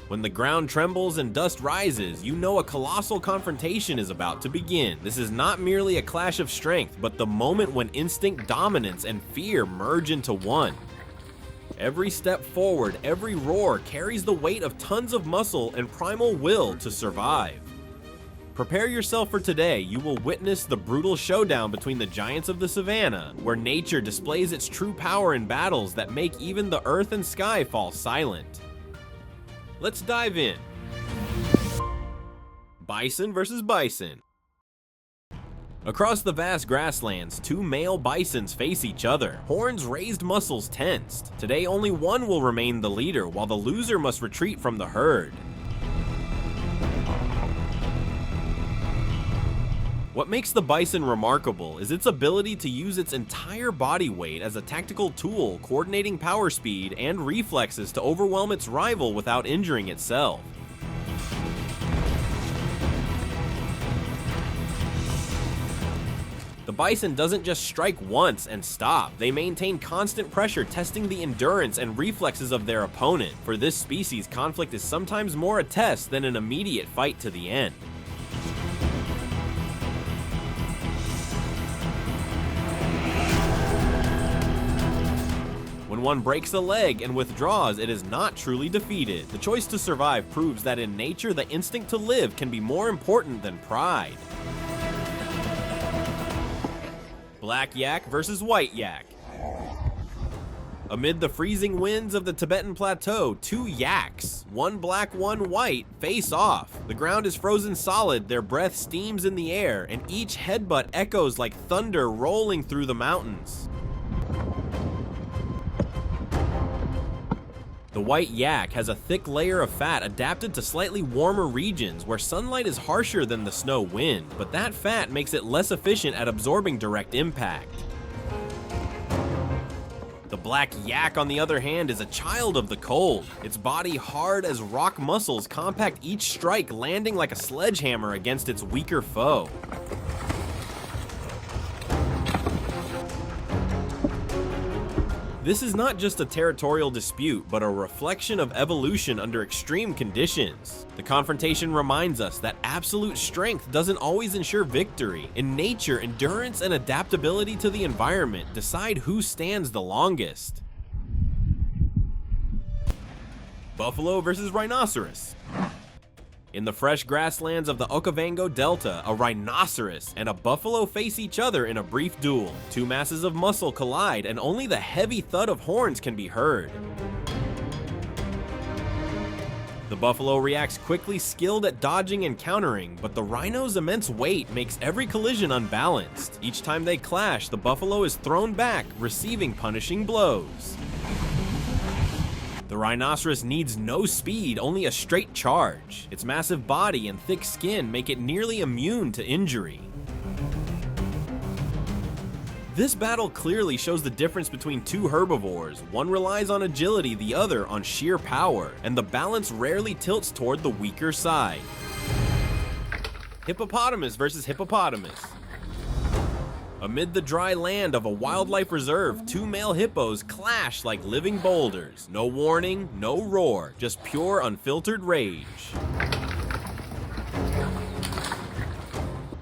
When the ground trembles and dust rises, you know a colossal confrontation is about to begin. This is not merely a clash of strength, but the moment when instinct, dominance, and fear merge into one. Every step forward, every roar carries the weight of tons of muscle and primal will to survive. Prepare yourself for today. You will witness the brutal showdown between the giants of the savannah, where nature displays its true power in battles that make even the earth and sky fall silent. Let's dive in. Bison versus bison. Across the vast grasslands, two male bisons face each other, horns raised, muscles tensed. Today only one will remain the leader, while the loser must retreat from the herd. What makes the bison remarkable is its ability to use its entire body weight as a tactical tool, coordinating power speed and reflexes to overwhelm its rival without injuring itself. The bison doesn't just strike once and stop. They maintain constant pressure, testing the endurance and reflexes of their opponent. For this species, conflict is sometimes more a test than an immediate fight to the end. When one breaks a leg and withdraws, it is not truly defeated. The choice to survive proves that in nature, the instinct to live can be more important than pride. Black yak versus white yak. Amid the freezing winds of the Tibetan plateau, two yaks, one black, one white, face off. The ground is frozen solid, their breath steams in the air, and each headbutt echoes like thunder rolling through the mountains. The white yak has a thick layer of fat adapted to slightly warmer regions where sunlight is harsher than the snow wind, but that fat makes it less efficient at absorbing direct impact. The black yak, on the other hand, is a child of the cold. Its body hard as rock muscles compact each strike, landing like a sledgehammer against its weaker foe. This is not just a territorial dispute, but a reflection of evolution under extreme conditions. The confrontation reminds us that absolute strength doesn't always ensure victory. In nature, endurance and adaptability to the environment decide who stands the longest. Buffalo versus rhinoceros. In the fresh grasslands of the Okavango Delta, a rhinoceros and a buffalo face each other in a brief duel. Two masses of muscle collide, and only the heavy thud of horns can be heard. The buffalo reacts quickly, skilled at dodging and countering, but the rhino's immense weight makes every collision unbalanced. Each time they clash, the buffalo is thrown back, receiving punishing blows. The rhinoceros needs no speed, only a straight charge. Its massive body and thick skin make it nearly immune to injury. This battle clearly shows the difference between two herbivores. One relies on agility, the other on sheer power, and the balance rarely tilts toward the weaker side. Hippopotamus versus hippopotamus. Amid the dry land of a wildlife reserve, two male hippos clash like living boulders. No warning, no roar, just pure unfiltered rage.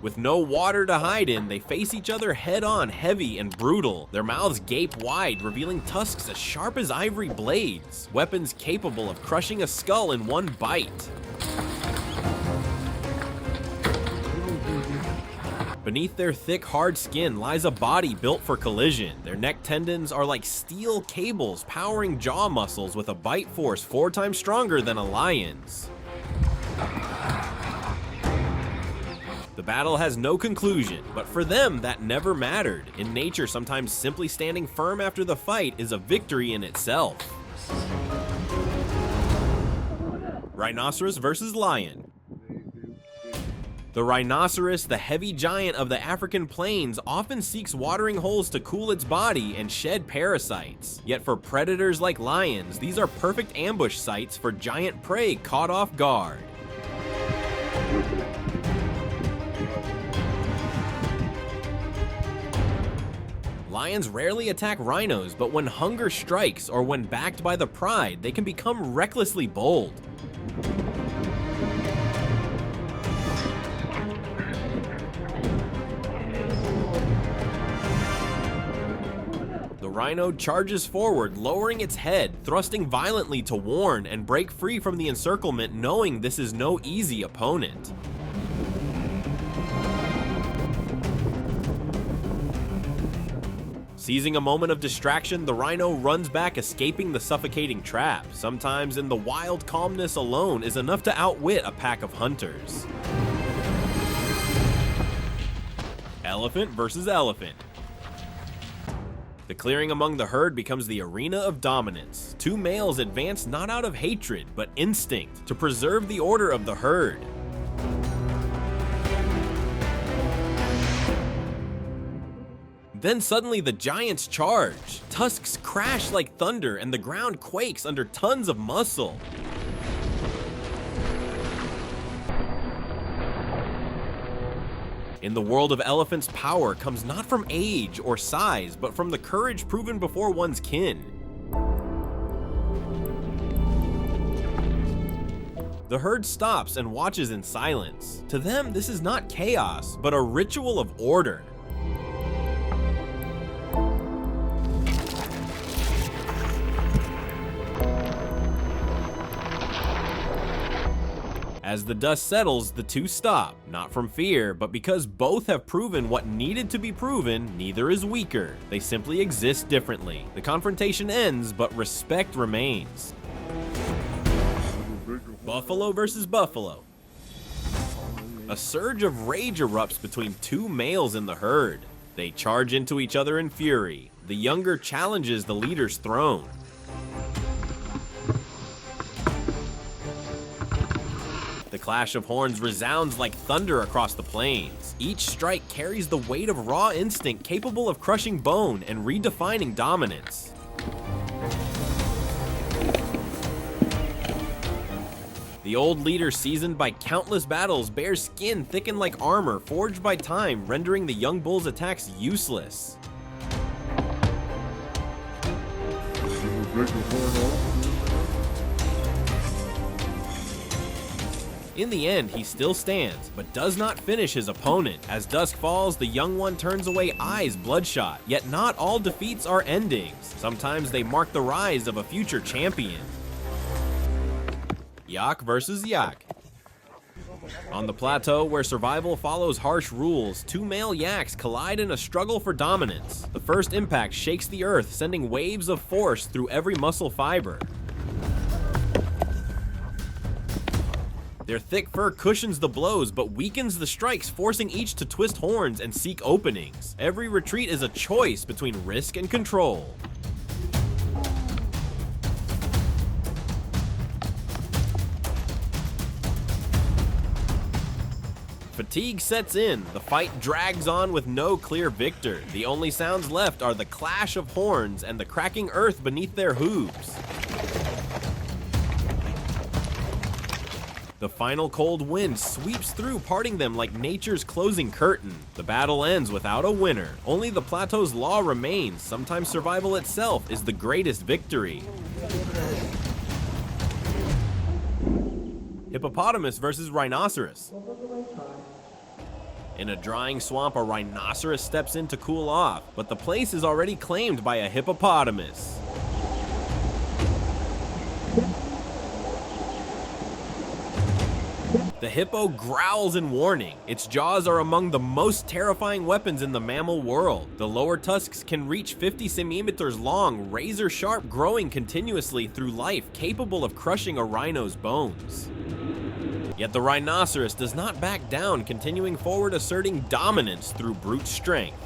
With no water to hide in, they face each other head-on, heavy and brutal. Their mouths gape wide, revealing tusks as sharp as ivory blades, weapons capable of crushing a skull in one bite. Beneath their thick, hard skin lies a body built for collision. Their neck tendons are like steel cables powering jaw muscles with a bite force 4 times stronger than a lion's. The battle has no conclusion, but for them that never mattered. In nature, sometimes simply standing firm after the fight is a victory in itself. Rhinoceros versus lion. The rhinoceros, the heavy giant of the African plains, often seeks watering holes to cool its body and shed parasites. Yet for predators like lions, these are perfect ambush sites for giant prey caught off guard. Lions rarely attack rhinos, but when hunger strikes or when backed by the pride, they can become recklessly bold. rhino charges forward, lowering its head, thrusting violently to warn and break free from the encirclement, knowing this is no easy opponent. Seizing a moment of distraction, the rhino runs back, escaping the suffocating trap. Sometimes in the wild, calmness alone is enough to outwit a pack of hunters. Elephant versus elephant. The clearing among the herd becomes the arena of dominance. Two males advance not out of hatred, but instinct, to preserve the order of the herd. Then suddenly the giants charge. Tusks crash like thunder and the ground quakes under tons of muscle. In the world of elephants, power comes not from age or size, but from the courage proven before one's kin. The herd stops and watches in silence. To them, this is not chaos, but a ritual of order. As the dust settles, the two stop, not from fear, but because both have proven what needed to be proven, neither is weaker. They simply exist differently. The confrontation ends, but respect remains. Buffalo versus buffalo. A surge of rage erupts between two males in the herd. They charge into each other in fury. The younger challenges the leader's throne. The clash of horns resounds like thunder across the plains. Each strike carries the weight of raw instinct capable of crushing bone and redefining dominance. The old leader, seasoned by countless battles, bears skin thickened like armor forged by time, rendering the young bull's attacks useless. In the end, he still stands, but does not finish his opponent. As dusk falls, the young one turns away, eyes bloodshot. Yet not all defeats are endings. Sometimes they mark the rise of a future champion. Yak versus yak. On the plateau, where survival follows harsh rules, two male yaks collide in a struggle for dominance. The first impact shakes the earth, sending waves of force through every muscle fiber. Their thick fur cushions the blows, but weakens the strikes, forcing each to twist horns and seek openings. Every retreat is a choice between risk and control. Fatigue sets in. The fight drags on with no clear victor. The only sounds left are the clash of horns and the cracking earth beneath their hooves. The final cold wind sweeps through, parting them like nature's closing curtain. The battle ends without a winner. Only the plateau's law remains. Sometimes survival itself is the greatest victory. Hippopotamus versus Rhinoceros. In a drying swamp, a rhinoceros steps in to cool off, but the place is already claimed by a hippopotamus. The hippo growls in warning. Its jaws are among the most terrifying weapons in the mammal world. The lower tusks can reach 50 centimeters long, razor sharp, growing continuously through life, capable of crushing a rhino's bones. Yet the rhinoceros does not back down, continuing forward, asserting dominance through brute strength.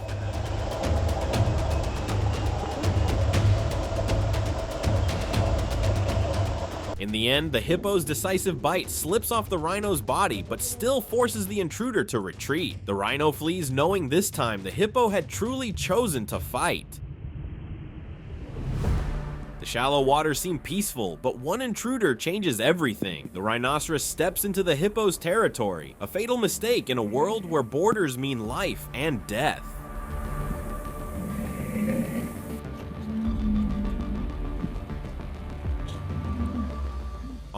In the end, the hippo's decisive bite slips off the rhino's body, but still forces the intruder to retreat. The rhino flees, knowing this time the hippo had truly chosen to fight. The shallow waters seem peaceful, but one intruder changes everything. The rhinoceros steps into the hippo's territory, a fatal mistake in a world where borders mean life and death.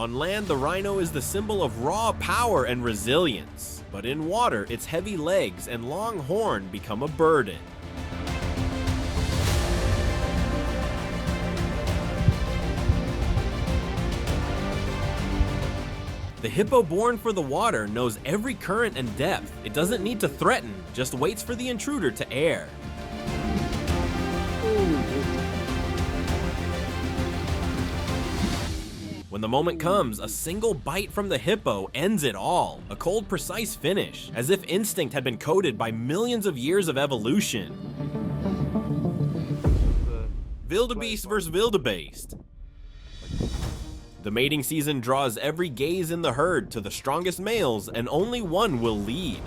On land, the rhino is the symbol of raw power and resilience, but in water, its heavy legs and long horn become a burden. The hippo born for the water knows every current and depth. It doesn't need to threaten, just waits for the intruder to air. When the moment comes, a single bite from the hippo ends it all. A cold, precise finish, as if instinct had been coded by millions of years of evolution. Wildebeest vs. Wildebeest. The mating season draws every gaze in the herd to the strongest males, and only one will lead.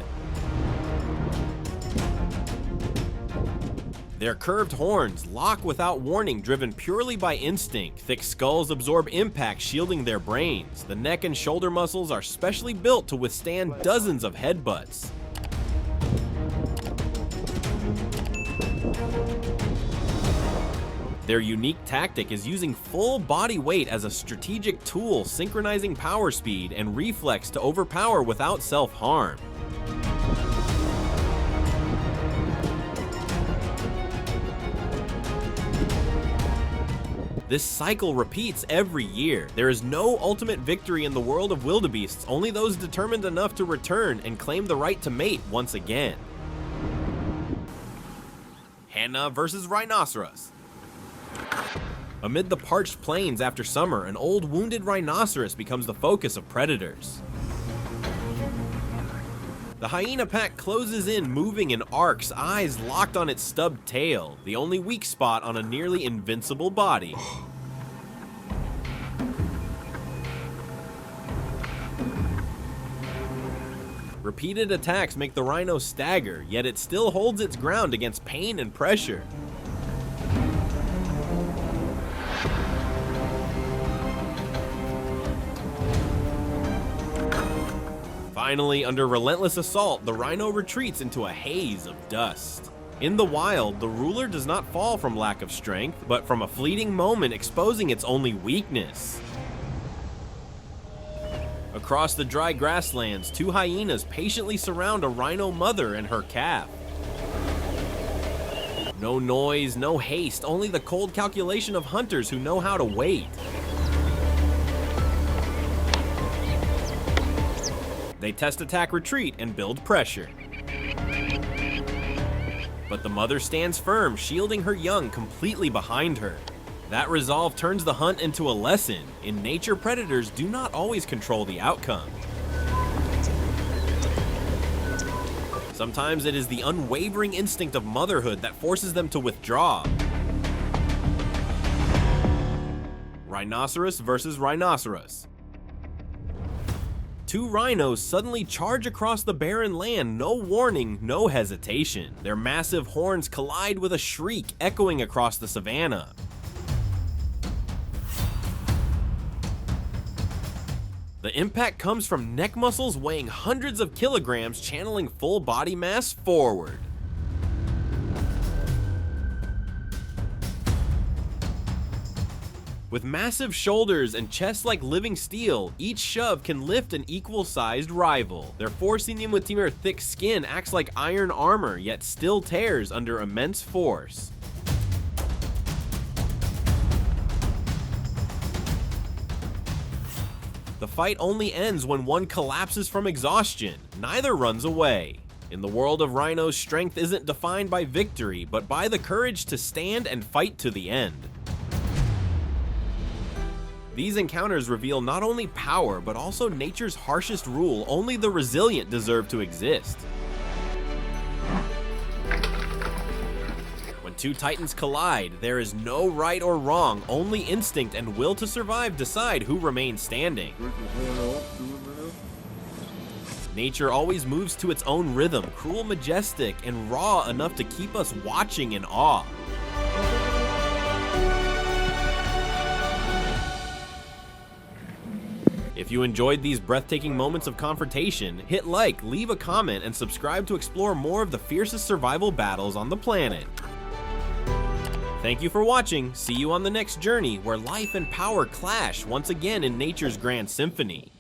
Their curved horns lock without warning, driven purely by instinct. Thick skulls absorb impact, shielding their brains. The neck and shoulder muscles are specially built to withstand dozens of headbutts. Their unique tactic is using full body weight as a strategic tool, synchronizing power speed and reflex to overpower without self-harm. This cycle repeats every year. There is no ultimate victory in the world of wildebeests, only those determined enough to return and claim the right to mate once again. Hyena vs. Rhinoceros. Amid the parched plains after summer, an old wounded rhinoceros becomes the focus of predators. The hyena pack closes in, moving in arcs, eyes locked on its stubbed tail, the only weak spot on a nearly invincible body. Repeated attacks make the rhino stagger, yet it still holds its ground against pain and pressure. Finally, under relentless assault, the rhino retreats into a haze of dust. In the wild, the ruler does not fall from lack of strength, but from a fleeting moment exposing its only weakness. Across the dry grasslands, two hyenas patiently surround a rhino mother and her calf. No noise, no haste, only the cold calculation of hunters who know how to wait. They test attack retreat and build pressure. But the mother stands firm, shielding her young completely behind her. That resolve turns the hunt into a lesson. In nature, predators do not always control the outcome. Sometimes it is the unwavering instinct of motherhood that forces them to withdraw. Rhinoceros versus Rhinoceros. Two rhinos suddenly charge across the barren land, no warning, no hesitation. Their massive horns collide with a shriek echoing across the savanna. The impact comes from neck muscles weighing hundreds of kilograms, channeling full body mass forward. With massive shoulders and chests like living steel, each shove can lift an equal-sized rival. Their four-centimeter thick skin acts like iron armor, yet still tears under immense force. The fight only ends when one collapses from exhaustion. Neither runs away. In the world of rhinos, strength isn't defined by victory, but by the courage to stand and fight to the end. These encounters reveal not only power, but also nature's harshest rule: only the resilient deserve to exist. When two titans collide, there is no right or wrong, only instinct and will to survive decide who remains standing. Nature always moves to its own rhythm, cruel, majestic, and raw enough to keep us watching in awe. If you enjoyed these breathtaking moments of confrontation, hit like, leave a comment, and subscribe to explore more of the fiercest survival battles on the planet. Thank you for watching. See you on the next journey, where life and power clash once again in nature's grand symphony.